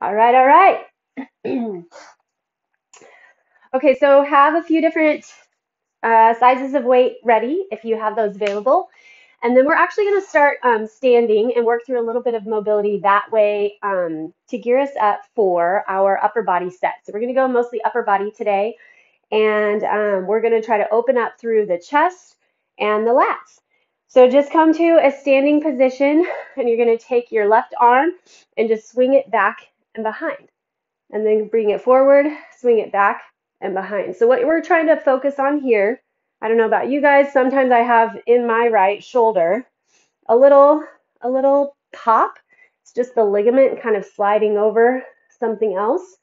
All right, all right. Okay, so have a few different sizes of weight ready if you have those available. And then we're actually going to start standing and work through a little bit of mobility that way to gear us up for our upper body set. So we're going to go mostly upper body today, and we're going to try to open up through the chest and the lats. So just come to a standing position, and you're going to take your left arm and just swing it back and behind. And then bring it forward, swing it back and behind. So what we're trying to focus on here, I don't know about you guys, sometimes I have in my right shoulder a little pop. It's just the ligament kind of sliding over something else,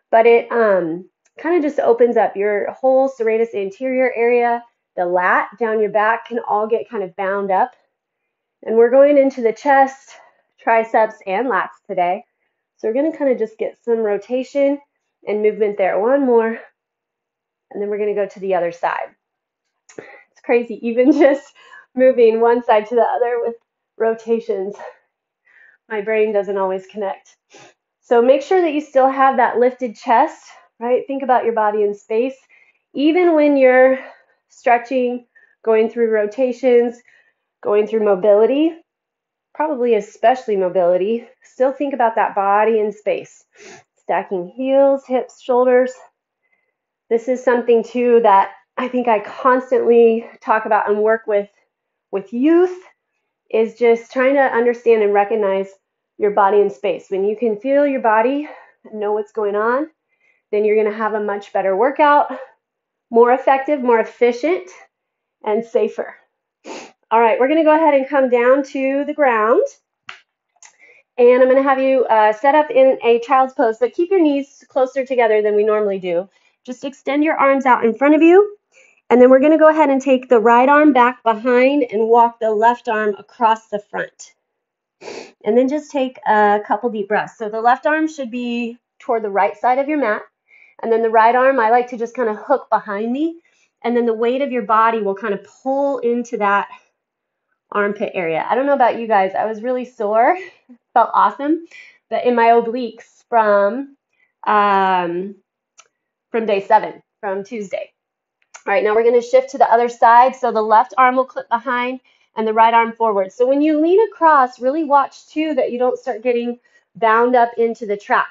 but it kind of just opens up your whole serratus anterior area. The lat down your back can all get kind of bound up. And we're going into the chest, triceps, and lats today. So we're going to kind of just get some rotation and movement there. One more, and then we're going to go to the other side. It's crazy, even just moving one side to the other with rotations. My brain doesn't always connect. So make sure that you still have that lifted chest, right? Think about your body in space. Even when you're stretching, going through rotations, going through mobility, probably especially mobility, still think about that body in space. Stacking heels, hips, shoulders. This is something too that I think I constantly talk about and work with youth, is just trying to understand and recognize your body in space. When you can feel your body and know what's going on, then you're going to have a much better workout, more effective, more efficient, and safer. All right, we're going to go ahead and come down to the ground. And I'm going to have you set up in a child's pose, but keep your knees closer together than we normally do. Just extend your arms out in front of you. And then we're going to go ahead and take the right arm back behind and walk the left arm across the front. And then just take a couple deep breaths. So the left arm should be toward the right side of your mat. And then the right arm, I like to just kind of hook behind me. And then the weight of your body will kind of pull into that armpit area. I don't know about you guys. I was really sore. Felt awesome. But in my obliques from day 7, from Tuesday. All right, now we're going to shift to the other side. So the left arm will clip behind and the right arm forward. So when you lean across, really watch too that you don't start getting bound up into the trap.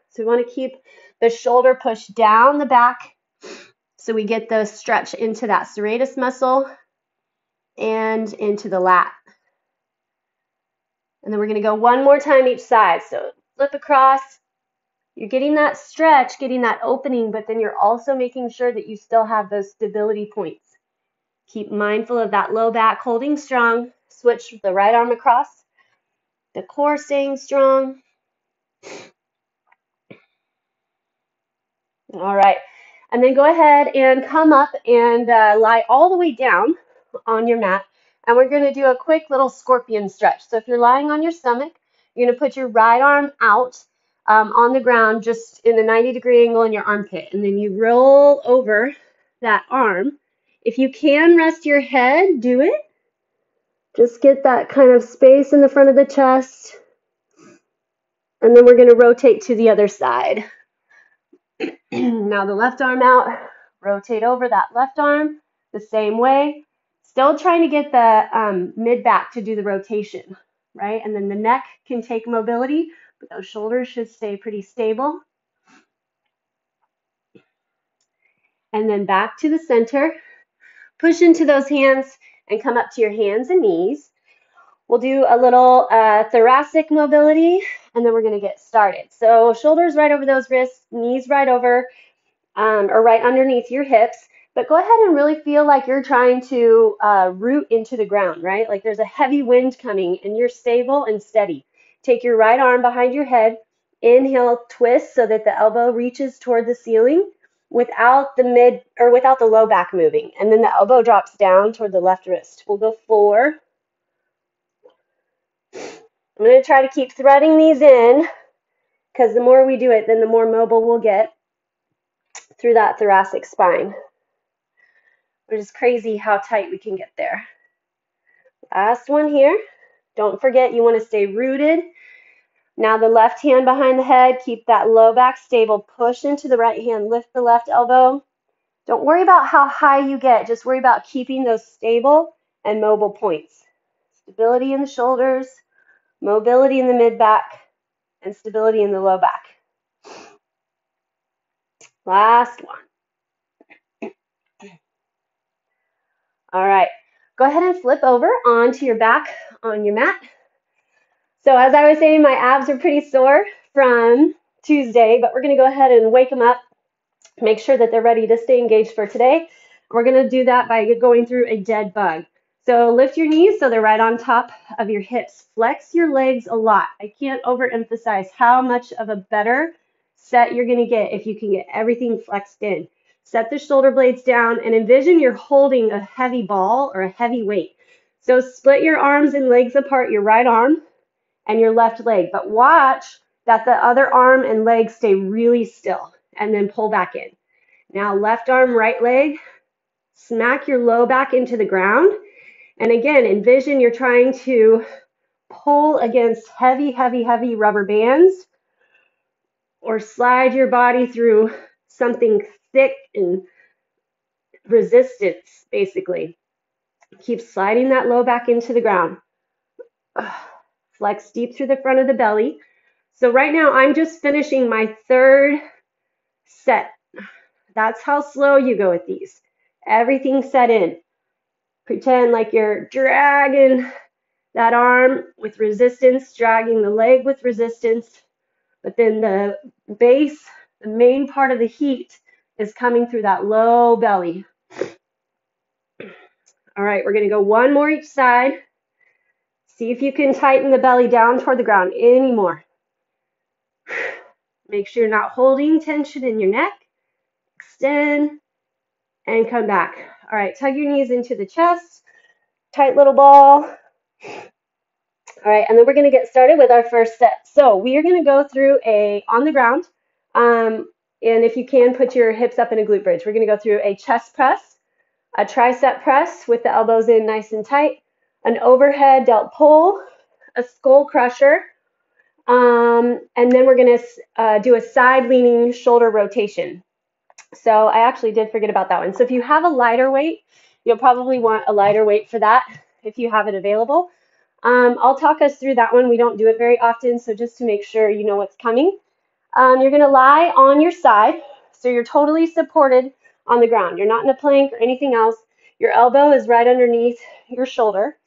So we want to keep the shoulder pushed down the back so we get the stretch into that serratus muscle and into the lat. And then we're going to go one more time each side. So flip across. You're getting that stretch, getting that opening, but then you're also making sure that you still have those stability points. Keep mindful of that low back holding strong. Switch the right arm across. The core staying strong. All right. And then go ahead and come up and lie all the way down on your mat. And we're going to do a quick little scorpion stretch. So if you're lying on your stomach, you're going to put your right arm out on the ground, just in a 90-degree angle in your armpit. And then you roll over that arm. If you can rest your head, do it. Just get that kind of space in the front of the chest. And then we're going to rotate to the other side. Now the left arm out, rotate over that left arm the same way. Still trying to get the mid-back to do the rotation, right? And then the neck can take mobility, but those shoulders should stay pretty stable. And then back to the center. Push into those hands and come up to your hands and knees. We'll do a little thoracic mobility, and then we're going to get started. So shoulders right over those wrists, knees right over or right underneath your hips. But go ahead and really feel like you're trying to root into the ground, right? Like there's a heavy wind coming and you're stable and steady. Take your right arm behind your head. Inhale, twist so that the elbow reaches toward the ceiling without the low back moving. And then the elbow drops down toward the left wrist. We'll go 4. I'm going to try to keep threading these in because the more we do it, then the more mobile we'll get through that thoracic spine. Which is crazy how tight we can get there. Last one here. Don't forget you want to stay rooted. Now the left hand behind the head, keep that low back stable. Push into the right hand, lift the left elbow. Don't worry about how high you get. Just worry about keeping those stable and mobile points. Stability in the shoulders, mobility in the mid-back, and stability in the low back. Last one. All right. Go ahead and flip over onto your back on your mat. So as I was saying, my abs are pretty sore from Tuesday, but we're going to go ahead and wake them up, make sure that they're ready to stay engaged for today. We're going to do that by going through a dead bug. So lift your knees so they're right on top of your hips. Flex your legs a lot. I can't overemphasize how much of a better set you're going to get if you can get everything flexed in. Set the shoulder blades down and envision you're holding a heavy ball or a heavy weight. So split your arms and legs apart, your right arm and your left leg, but watch that the other arm and leg stay really still and then pull back in. Now left arm, right leg, smack your low back into the ground. And again, envision you're trying to pull against heavy, heavy, heavy rubber bands or slide your body through something thick and resistance, basically. Keep sliding that low back into the ground. Flex deep through the front of the belly. So right now I'm just finishing my third set. That's how slow you go with these. Everything set in. Pretend like you're dragging that arm with resistance, dragging the leg with resistance, but then the base, the main part of the heat is coming through that low belly. All right, we're going to go one more each side. See if you can tighten the belly down toward the ground any more. Make sure you're not holding tension in your neck. Extend and come back. All right, tug your knees into the chest. Tight little ball. All right, and then we're going to get started with our first set. So we are going to go through a on the ground, and if you can, put your hips up in a glute bridge. We're going to go through a chest press, a tricep press with the elbows in nice and tight, an overhead delt pull, a skull crusher, and then we're going to do a side leaning shoulder rotation. So I actually did forget about that one. So if you have a lighter weight, you'll probably want a lighter weight for that if you have it available. I'll talk us through that one. We don't do it very often, so just to make sure you know what's coming. You're going to lie on your side, so you're totally supported on the ground. You're not in a plank or anything else. Your elbow is right underneath your shoulder.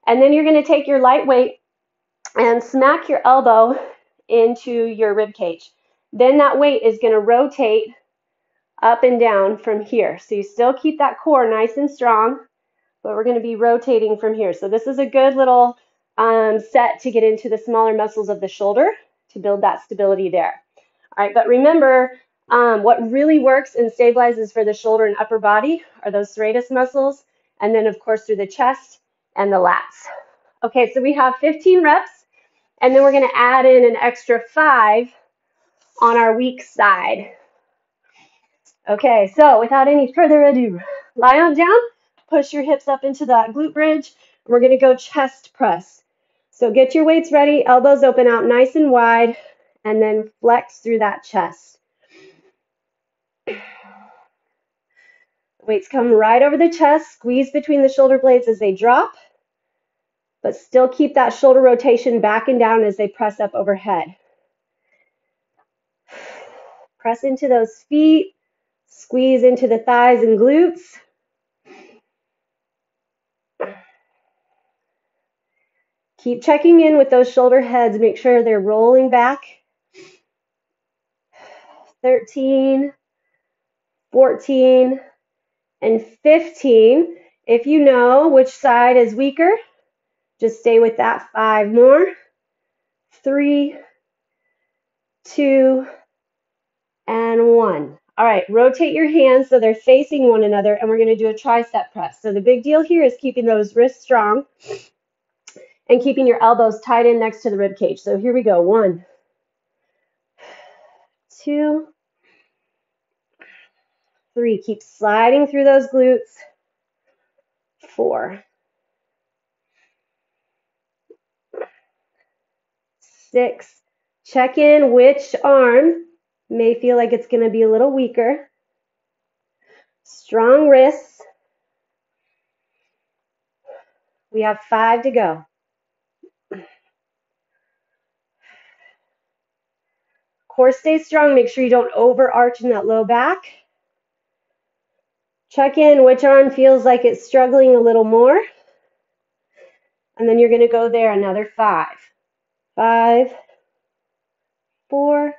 And then you're going to take your light weight and smack your elbow into your rib cage. Then that weight is going to rotate up and down from here. So you still keep that core nice and strong, but we're going to be rotating from here. So this is a good little set to get into the smaller muscles of the shoulder to build that stability there. All right, but remember, what really works and stabilizes for the shoulder and upper body are those serratus muscles, and then of course through the chest and the lats. Okay, so we have 15 reps, and then we're going to add in an extra 5 on our weak side. Okay, so without any further ado, lie on down, push your hips up into that glute bridge. We're going to go chest press. So get your weights ready, elbows open out nice and wide, and then flex through that chest. Weights come right over the chest, squeeze between the shoulder blades as they drop, but still keep that shoulder rotation back and down as they press up overhead. Press into those feet, squeeze into the thighs and glutes. Keep checking in with those shoulder heads. Make sure they're rolling back. 13, 14, and 15. If you know which side is weaker, just stay with that. 5 more. 3, 2, and 1. All right, rotate your hands so they're facing one another, and we're going to do a tricep press. So the big deal here is keeping those wrists strong and keeping your elbows tight in next to the rib cage. So here we go. 1, 2, 3. Keep sliding through those glutes. 4, 6, Check in which arm may feel like it's going to be a little weaker. Strong wrists. We have 5 to go. Core stays strong. Make sure you don't overarch in that low back. Check in which arm feels like it's struggling a little more. And then you're going to go there another 5. 5, 4,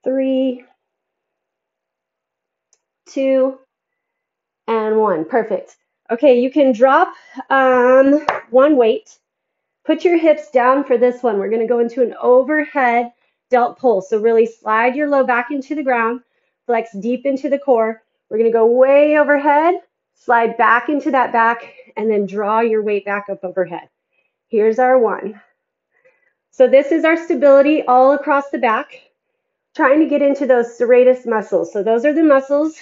3, 2, and 1. Perfect. Okay, you can drop one weight. Put your hips down for this one. We're going to go into an overhead delt pull. So really slide your low back into the ground, flex deep into the core. We're going to go way overhead, slide back into that back, and then draw your weight back up overhead. Here's our 1. So this is our stability all across the back, trying to get into those serratus muscles. So those are the muscles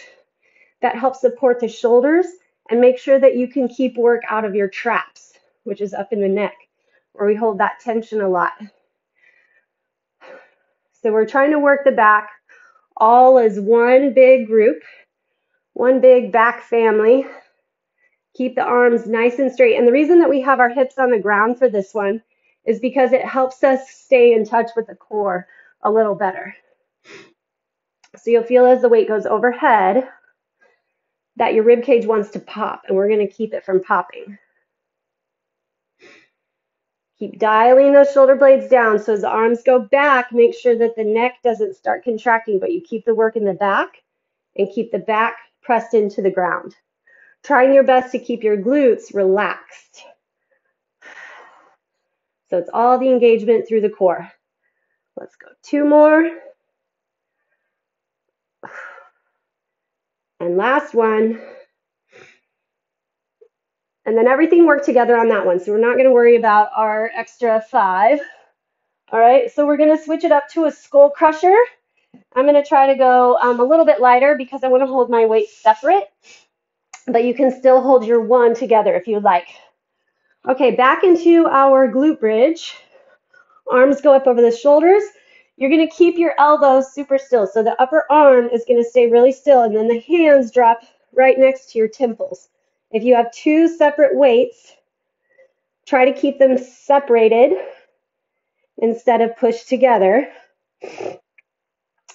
that help support the shoulders and make sure that you can keep work out of your traps, which is up in the neck, where we hold that tension a lot. So we're trying to work the back all as one big group, one big back family. Keep the arms nice and straight. And the reason that we have our hips on the ground for this one is because it helps us stay in touch with the core a little better. So you'll feel as the weight goes overhead that your rib cage wants to pop, and we're going to keep it from popping. Keep dialing those shoulder blades down. So as the arms go back, make sure that the neck doesn't start contracting, but you keep the work in the back and keep the back pressed into the ground. Trying your best to keep your glutes relaxed. So it's all the engagement through the core. Let's go 2 more. And last one. And then everything worked together on that one. So we're not going to worry about our extra 5. All right, so we're going to switch it up to a skull crusher. I'm going to try to go a little bit lighter because I want to hold my weight separate. But you can still hold your 1 together if you'd like. Okay, back into our glute bridge. Arms go up over the shoulders. You're going to keep your elbows super still. So the upper arm is going to stay really still, and then the hands drop right next to your temples. If you have 2 separate weights, try to keep them separated instead of pushed together.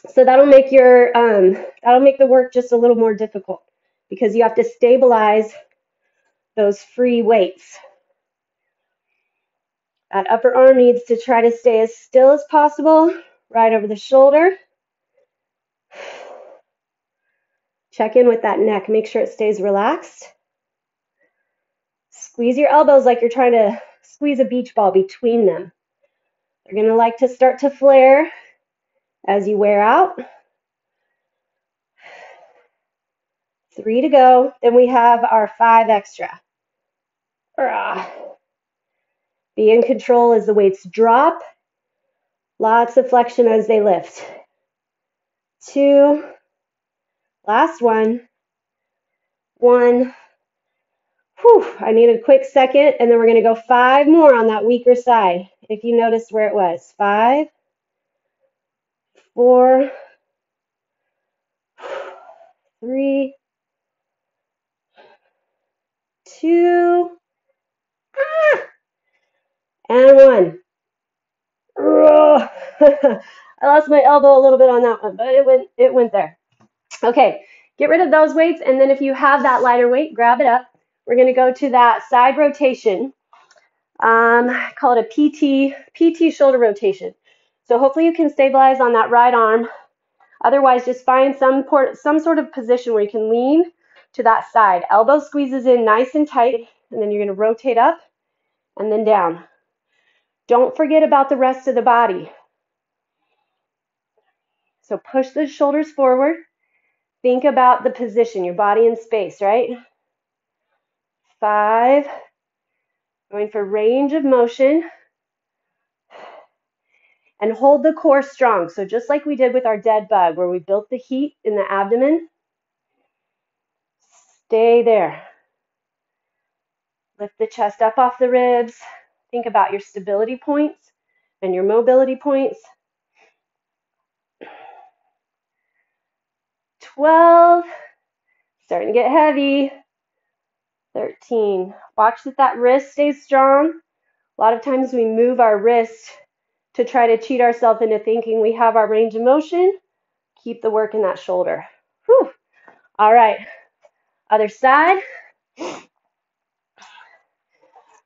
So that'll make the work just a little more difficult because you have to stabilize those free weights. That upper arm needs to try to stay as still as possible, right over the shoulder. Check in with that neck. Make sure it stays relaxed. Squeeze your elbows like you're trying to squeeze a beach ball between them. They're going to like to start to flare as you wear out. 3 to go. Then we have our 5 extra. Be in control as the weights drop. Lots of flexion as they lift. 2. Last one. 1. Whew, I need a quick second, and then we're going to go 5 more on that weaker side. If you noticed where it was. 5, 4, 3, 2, and 1. I lost my elbow a little bit on that one, but it went there. Okay, get rid of those weights, and then if you have that lighter weight, grab it up. We're going to go to that side rotation. Call it a PT shoulder rotation. So hopefully you can stabilize on that right arm. Otherwise, just find some sort of position where you can lean to that side. Elbow squeezes in nice and tight, and then you're going to rotate up and then down. Don't forget about the rest of the body. So push the shoulders forward. Think about the position, your body in space, right? 5. Going for range of motion. And hold the core strong. So just like we did with our dead bug, where we built the heat in the abdomen, stay there. Lift the chest up off the ribs. Think about your stability points. and your mobility points. 12, starting to get heavy. 13, watch that wrist stays strong. A lot of times we move our wrist to try to cheat ourselves into thinking we have our range of motion. Keep the work in that shoulder. Whew. All right, other side.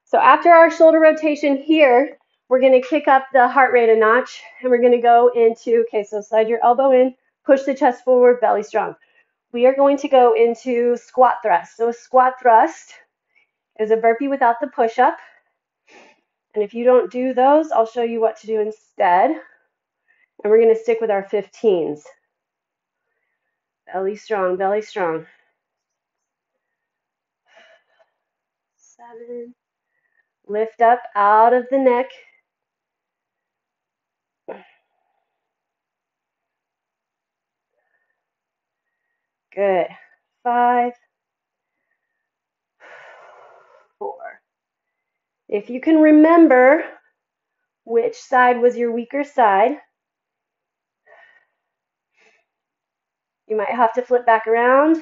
So after our shoulder rotation here, we're going to kick up the heart rate a notch, and we're going to go into, okay, so slide your elbow in, push the chest forward, belly strong. We are going to go into squat thrust. So a squat thrust is a burpee without the push-up. And if you don't do those, I'll show you what to do instead. And we're going to stick with our 15s. Belly strong, belly strong. 7. Lift up out of the neck. Good. 5. 4. If you can remember which side was your weaker side, you might have to flip back around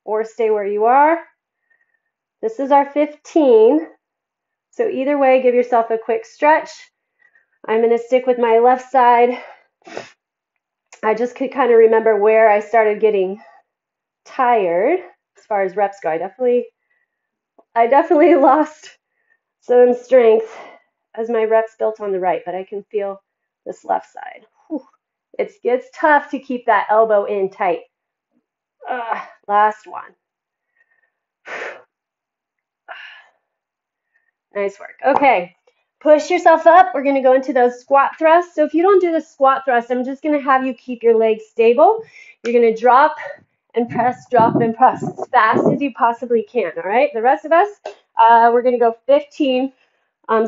or stay where you are. This is our 15. So either way, give yourself a quick stretch. I'm going to stick with my left side. I just could kind of remember where I started getting tired as far as reps go. I definitely lost some strength as my reps built on the right, but I can feel this left side. Whew. It gets tough to keep that elbow in tight. Last one. Nice work. Okay, push yourself up. We're going to go into those squat thrusts. So if you don't do the squat thrust, I'm just going to have you keep your legs stable. You're going to drop and press, drop and press as fast as you possibly can, all right? The rest of us, we're going to go 15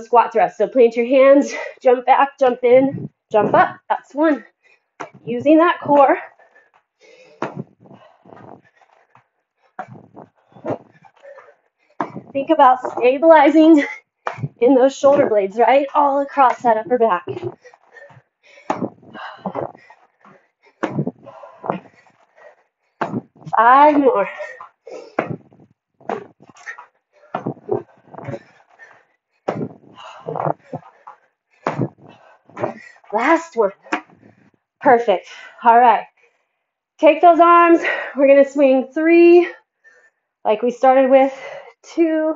squat thrusts. So plant your hands, jump back, jump in, jump up. That's 1. Using that core. Think about stabilizing in those shoulder blades, right? All across that upper back. 5 more. Last one. Perfect. All right. Take those arms. We're going to swing 3 like we started with. 2,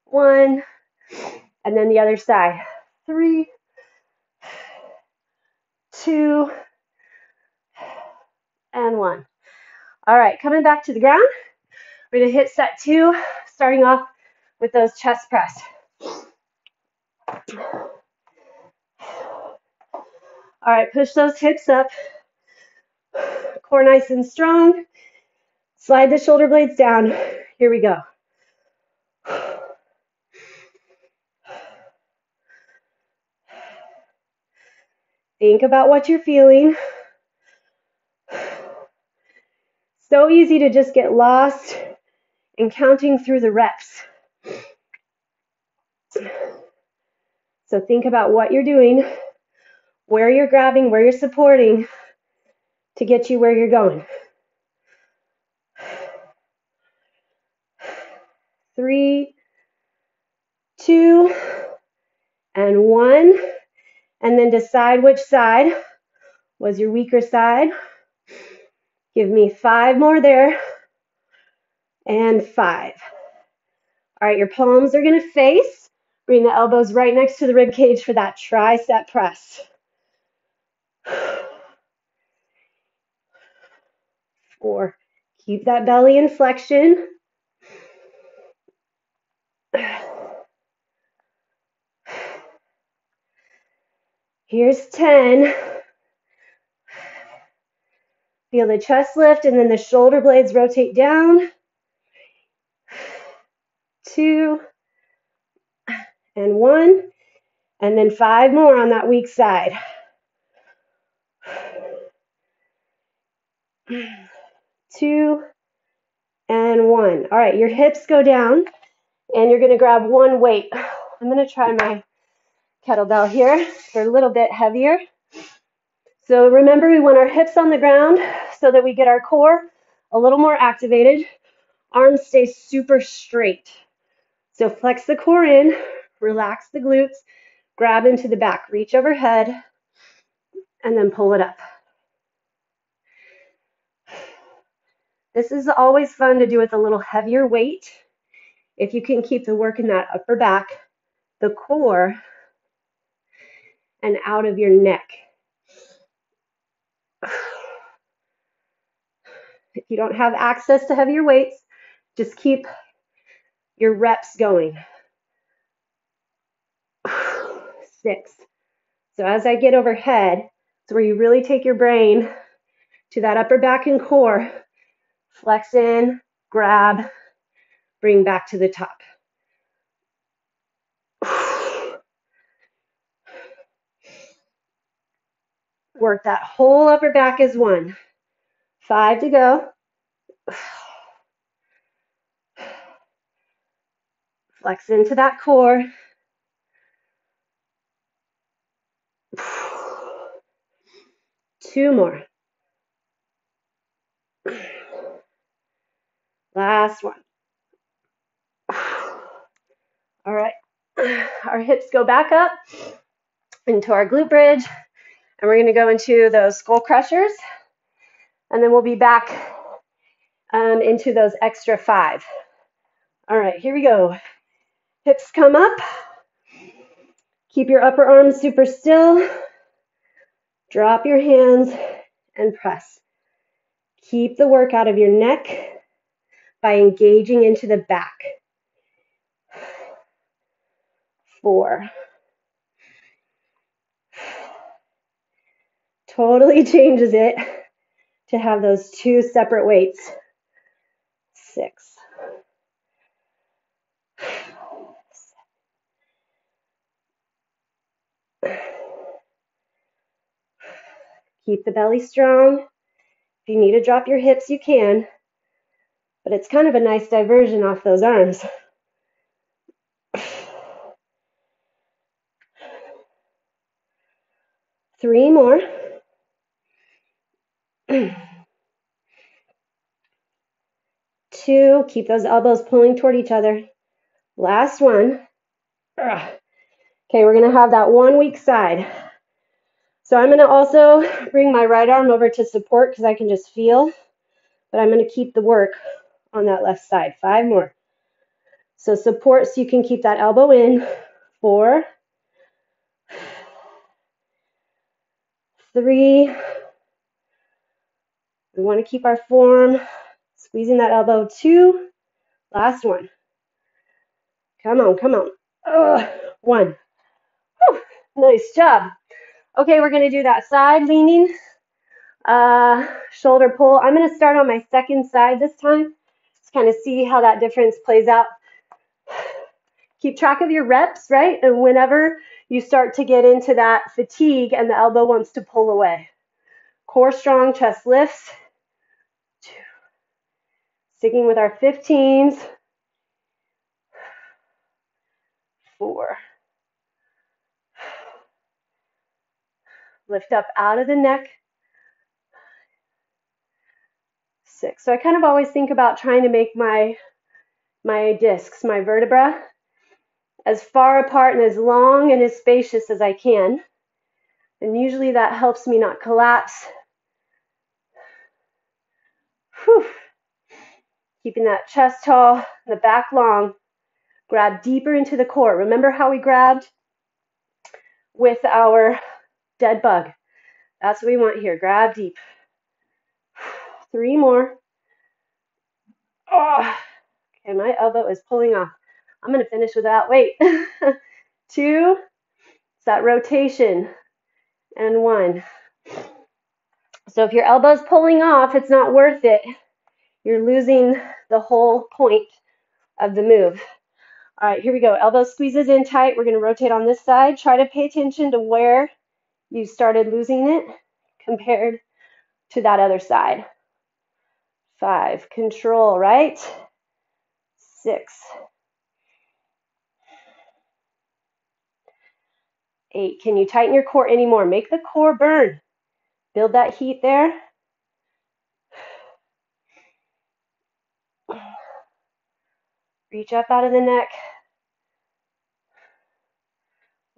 1, and then the other side. 3, 2, and 1. All right, coming back to the ground. We're going to hit set 2, starting off with those chest press. All right, push those hips up. Core nice and strong. Slide the shoulder blades down. Here we go. Think about what you're feeling. So easy to just get lost in counting through the reps. So think about what you're doing, where you're grabbing, where you're supporting to get you where you're going. 3, 2, and 1. And then decide which side was your weaker side. Give me 5 more there. And 5. All right, your palms are going to face. Bring the elbows right next to the rib cage for that tricep press. 4. Keep that belly in flexion. Here's 10. Feel the chest lift and then the shoulder blades rotate down. 2, and 1. And then 5 more on that weak side. 2, and 1. All right, your hips go down, and you're going to grab one weight. I'm going to try my kettlebell here. They're a little bit heavier. So remember, we want our hips on the ground so that we get our core a little more activated. Arms stay super straight. So flex the core in, relax the glutes, grab into the back, reach overhead, and then pull it up. This is always fun to do with a little heavier weight. If you can keep the work in that upper back, the core, and out of your neck. If you don't have access to heavier weights, just keep your reps going. 6. So as I get overhead, it's where you really take your brain to that upper back and core. Flex in, grab, bring back to the top. Work that whole upper back as one. 5 to go. Flex into that core. 2 more. Last one. All right. Our hips go back up into our glute bridge, and we're going to go into those skull crushers, and then we'll be back into those extra 5. All right, here we go. Hips come up. Keep your upper arms super still. Drop your hands and press. Keep the work out of your neck by engaging into the back. 4. Totally changes it to have those 2 separate weights. 6. Keep the belly strong. If you need to drop your hips, you can, but it's kind of a nice diversion off those arms. 3 more. 2, keep those elbows pulling toward each other. Last one. Okay, we're going to have that 1 weak side. So I'm going to also bring my right arm over to support because I can just feel, but I'm going to keep the work on that left side. 5 more. So support so you can keep that elbow in. 4, 3. We want to keep our form, squeezing that elbow. 2. Last one. Come on, come on. 1. Whew, nice job. Okay, we're going to do that side leaning, shoulder pull. I'm going to start on my second side this time. Just kind of see how that difference plays out. Keep track of your reps, right? And whenever you start to get into that fatigue and the elbow wants to pull away. Core strong, chest lifts. 2. Sticking with our 15s. 4. Lift up out of the neck. 6. So I kind of always think about trying to make my discs, my vertebra, as far apart and as long and as spacious as I can. And usually that helps me not collapse. Whew. Keeping that chest tall, the back long. Grab deeper into the core. Remember how we grabbed with our dead bug? That's what we want here. Grab deep. 3 more. Oh, okay, my elbow is pulling off. I'm going to finish without weight. 2. It's that rotation. And 1. So if your elbow's pulling off, it's not worth it. You're losing the whole point of the move. All right, here we go. Elbow squeezes in tight. We're going to rotate on this side. Try to pay attention to where you started losing it compared to that other side. 5. Control, right? 6. 8. Can you tighten your core anymore? Make the core burn. Build that heat there. Reach up out of the neck.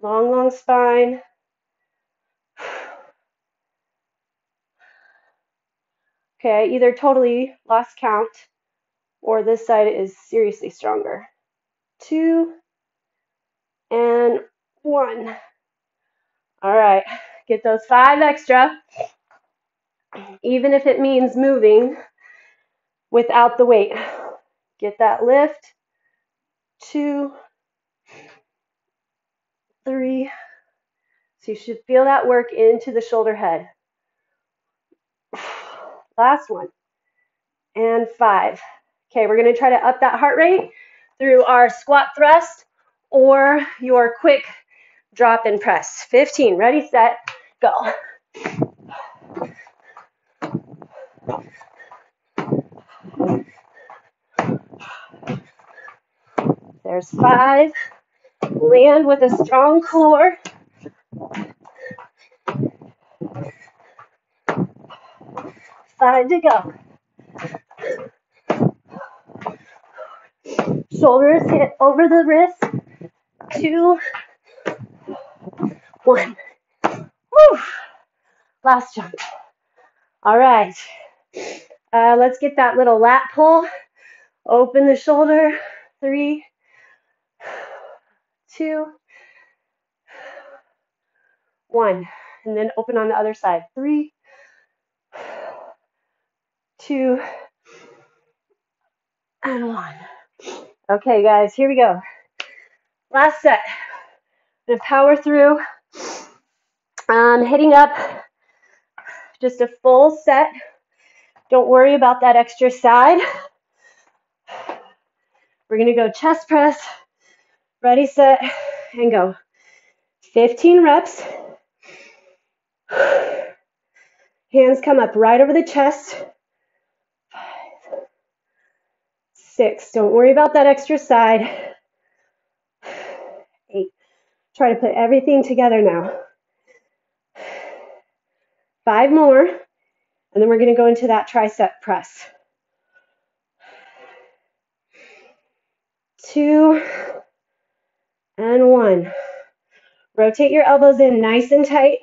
Long, long spine. Okay, I either totally lost count or this side is seriously stronger. 2 and 1. All right, get those 5 extra, even if it means moving without the weight. Get that lift. 2, 3. So you should feel that work into the shoulder head. Last one. And 5. Okay, we're going to try to up that heart rate through our squat thrust or your quick drop and press. 15. Ready, set, go. There's 5. Land with a strong core. 5 to go. Shoulders hit over the wrist. 2, 1. Woo. Last jump. All right. Let's get that little lat pull. Open the shoulder. 3, 2, 1. And then open on the other side. 3, 2, and 1. Okay, guys, here we go. Last set. I'm going to power through. Hitting up just a full set. Don't worry about that extra side. We're going to go chest press. Ready, set, and go. 15 reps. Hands come up right over the chest. 5, 6. Don't worry about that extra side. 8. Try to put everything together now. 5 more, and then we're going to go into that tricep press. 2 and 1. Rotate your elbows in nice and tight.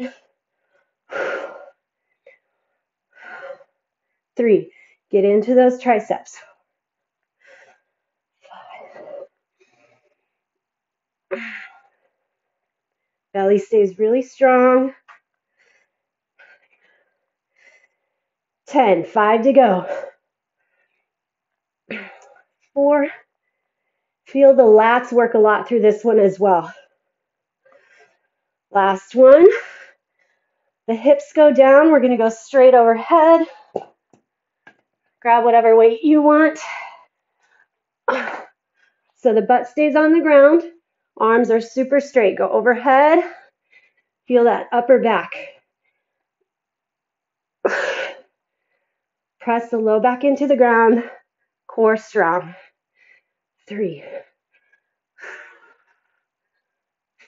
3. Get into those triceps. 5. Belly stays really strong. 10. 5 to go. 4. Feel the lats work a lot through this one as well. Last one. The hips go down. We're going to go straight overhead. Grab whatever weight you want. So the butt stays on the ground. Arms are super straight. Go overhead. Feel that upper back. Press the low back into the ground. Core strong. 3,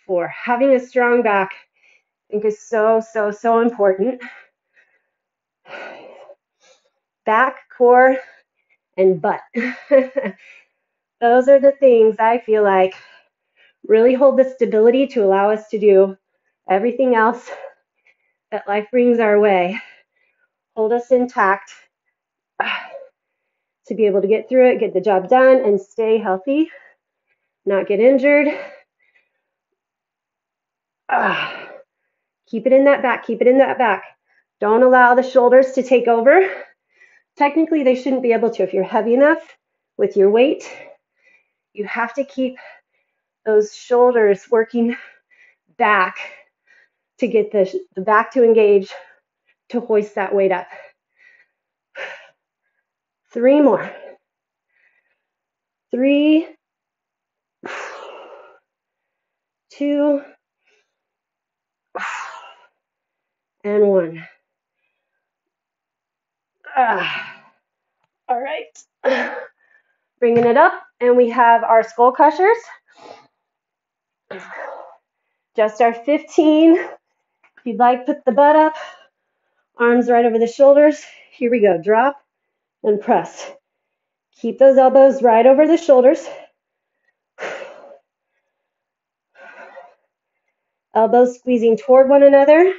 4. Having a strong back, I think, is so, so, so important. Back, core, and butt. Those are the things I feel like really hold the stability to allow us to do everything else that life brings our way. Hold us intact to be able to get through it, get the job done, and stay healthy, not get injured. Keep it in that back. Keep it in that back. Don't allow the shoulders to take over. Technically, they shouldn't be able to. If you're heavy enough with your weight, you have to keep those shoulders working back to get the back to engage, to hoist that weight up. 3 more. 3, 2, and 1. All right. Bringing it up, and we have our skull crushers. Just our 15. If you'd like, put the butt up, arms right over the shoulders. Here we go. Drop and press. Keep those elbows right over the shoulders. Elbows squeezing toward one another.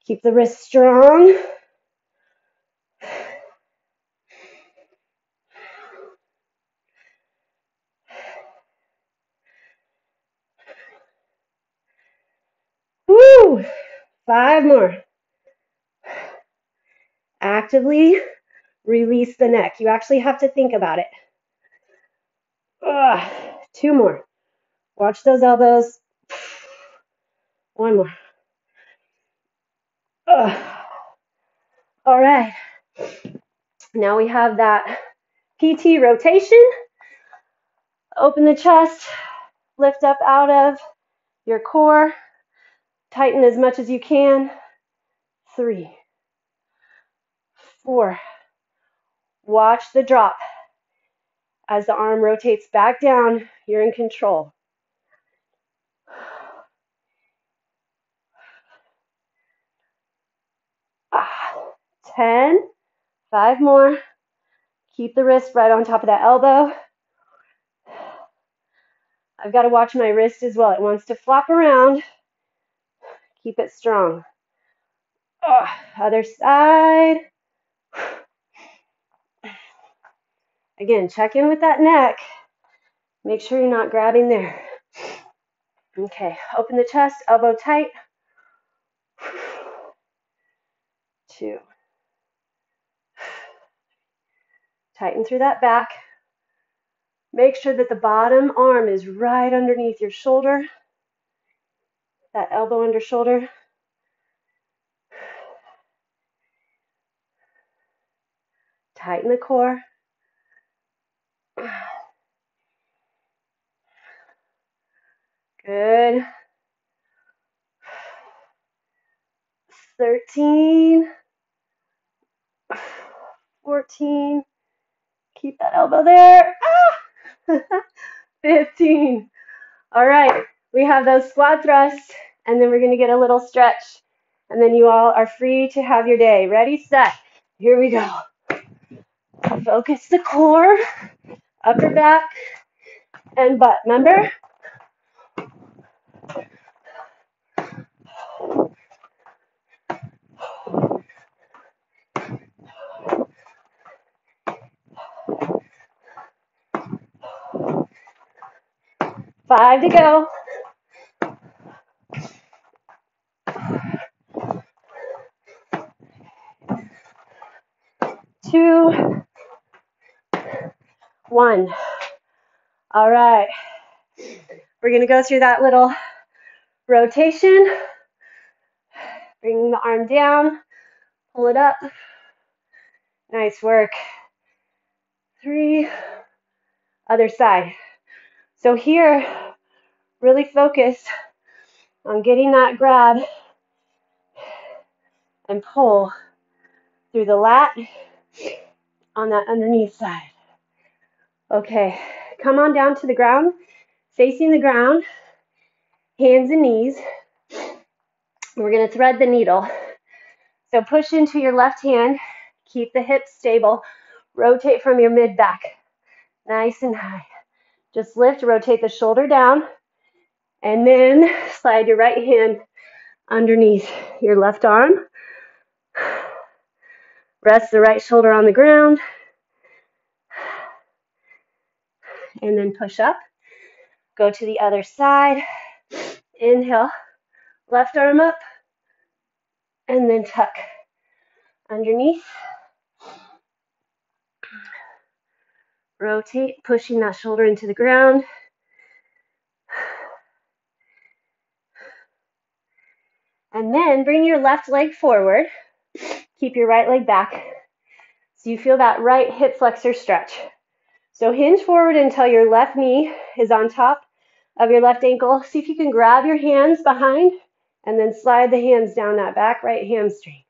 Keep the wrists strong. Woo! 5 more. Actively release the neck. You actually have to think about it. 2 more. Watch those elbows. 1 more. All right. Now we have that PT rotation. Open the chest. Lift up out of your core. Tighten as much as you can. 3, 4. Watch the drop. As the arm rotates back down, you're in control. 10. 5 more. Keep the wrist right on top of that elbow. I've got to watch my wrist as well. It wants to flop around. Keep it strong. Other side. Again, check in with that neck. Make sure you're not grabbing there. Okay, open the chest, elbow tight. 2. Tighten through that back. Make sure that the bottom arm is right underneath your shoulder. That elbow under shoulder. Tighten the core. Good. 13. 14. Keep that elbow there. 15. All right. We have those squat thrusts, and then we're going to get a little stretch. And then you all are free to have your day. Ready, set. Here we go. Focus the core, upper back, and butt. Remember? Five to go. 2, 1. All right. We're going to go through that little rotation. Bring the arm down. Pull it up. Nice work. 3. Other side. So here, really focus on getting that grab and pull through the lat on that underneath side. Okay, come on down to the ground, facing the ground, hands and knees. We're going to thread the needle. So push into your left hand, keep the hips stable, rotate from your mid back, nice and high. Just lift, rotate the shoulder down, and then slide your right hand underneath your left arm. Rest the right shoulder on the ground, and then push up. Go to the other side. Inhale, left arm up, and then tuck underneath. Rotate, pushing that shoulder into the ground. And then bring your left leg forward. Keep your right leg back. So you feel that right hip flexor stretch. So hinge forward until your left knee is on top of your left ankle. See if you can grab your hands behind and then slide the hands down that back right hamstring.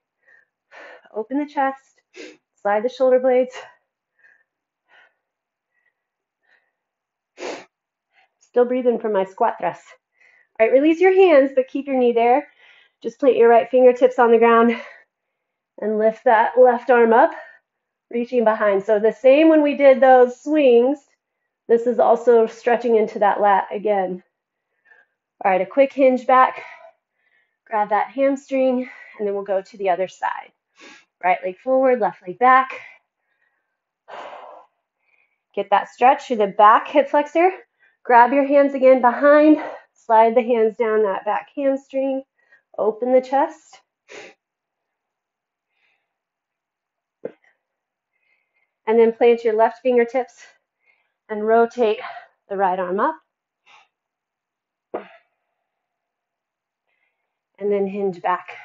Open the chest, slide the shoulder blades. Still breathing from my squat thrust. All right, release your hands, but keep your knee there. Just plant your right fingertips on the ground and lift that left arm up, reaching behind. So the same when we did those swings, this is also stretching into that lat again. All right, a quick hinge back. Grab that hamstring, and then we'll go to the other side. Right leg forward, left leg back. Get that stretch through the back hip flexor. Grab your hands again behind. Slide the hands down that back hamstring. Open the chest. And then plant your left fingertips and rotate the right arm up. And then hinge back.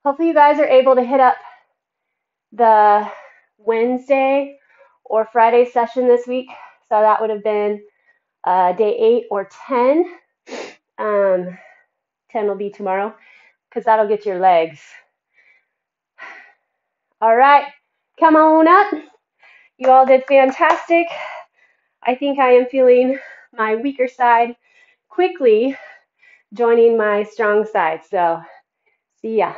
Hopefully you guys are able to hit up the Wednesday or Friday session this week. So that would have been day 8 or 10. 10 will be tomorrow because that'll get your legs. All right, come on up. You all did fantastic. I think I am feeling my weaker side quickly joining my strong side. So see ya.